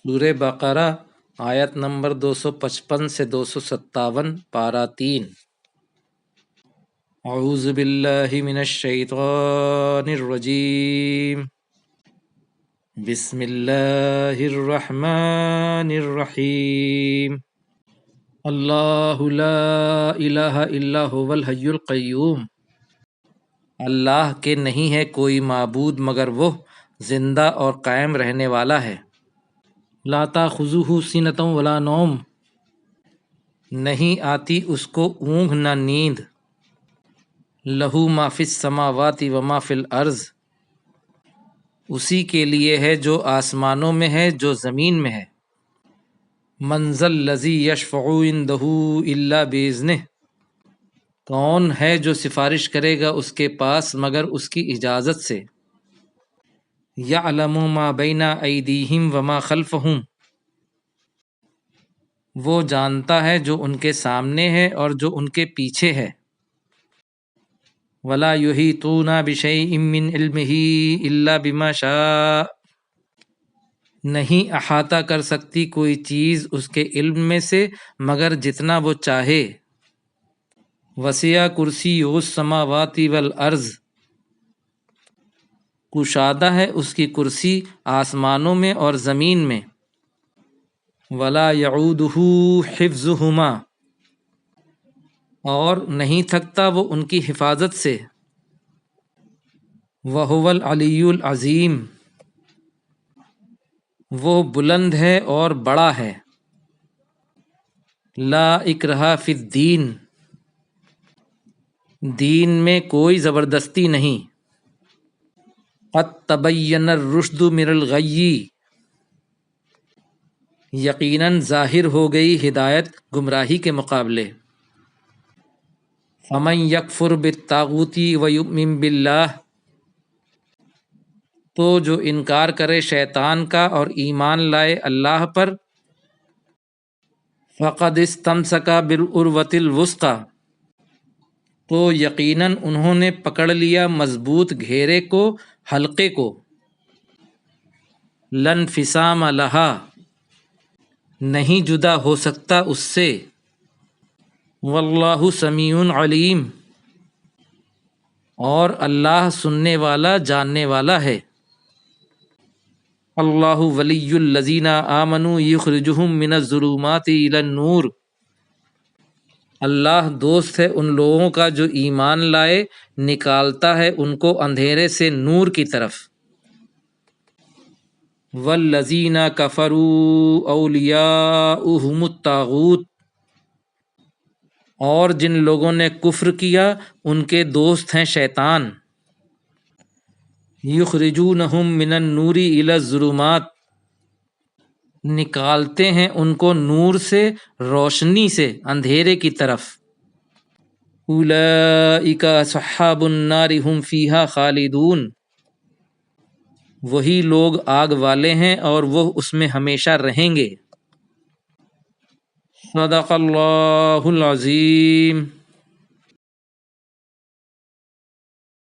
سورہ بقرہ آیت نمبر 255 سے 257، پارہ 3۔ اعوذ باللہ من الشیطان الرجیم، بسم اللہ الرحمن الرحیم۔ اللہ لا الہ الا هو الحی القیوم، اللہ کے نہیں ہے کوئی معبود مگر وہ زندہ اور قائم رہنے والا ہے۔ لا تاخذہ سنۃ ولا نوم، نہیں آتی اس کو اونگھ نہ نیند۔ لہ ما فی السماوات و ما فی الارض، اسی کے لیے ہے جو آسمانوں میں ہے جو زمین میں ہے۔ من ذا الذی یشفع عندہ الا باذنہ، کون ہے جو سفارش کرے گا اس کے پاس مگر اس کی اجازت سے۔ یعلم ما بین ایدیہم وما خلفہم، وہ جانتا ہے جو ان کے سامنے ہے اور جو ان کے پیچھے ہے۔ ولا یحیطون بشیء من علمہ الا بما شاء، نہیں احاطہ کر سکتی کوئی چیز اس کے علم میں سے مگر جتنا وہ چاہے۔ وسع کرسیہ السماوات والارض، کشادہ ہے اس کی کرسی آسمانوں میں اور زمین میں۔ ولا یعودہ حفظہما، اور نہیں تھکتا وہ ان کی حفاظت سے۔ وہو العلی العظیم، وہ بلند ہے اور بڑا ہے۔ لا اکرہ فی الدین، دین میں کوئی زبردستی نہیں۔ قد تبین الرشد من الغی، یقیناً ظاہر ہو گئی ہدایت گمراہی کے مقابلے۔ فمن یکفر بالطاغوت ویؤمن باللہ، تو جو انکار کرے شیطان کا اور ایمان لائے اللہ پر۔ فقد استمسک بالعروۃ الوثقی، تو یقیناً انہوں نے پکڑ لیا مضبوط گھیرے کو، حلقے کو۔ لا انفصام لہا، نہیں جدا ہو سکتا اس سے۔ واللہ سمیع علیم، اور اللہ سننے والا جاننے والا ہے۔ اللہ ولی الذین آمنوا یخرجہم من الظلمات الی النور، اللہ دوست ہے ان لوگوں کا جو ایمان لائے، نکالتا ہے ان کو اندھیرے سے نور کی طرف۔ والذین کفروا اولیاؤہم الطاغوت، اور جن لوگوں نے کفر کیا ان کے دوست ہیں شیطان۔ یخرجونہم من النور الی الظلمات، نکالتے ہیں ان کو نور سے، روشنی سے، اندھیرے کی طرف۔ اولئک اصحاب النار ھم فیہا خالدون، وہی لوگ آگ والے ہیں اور وہ اس میں ہمیشہ رہیں گے۔ صدق اللہ العظیم۔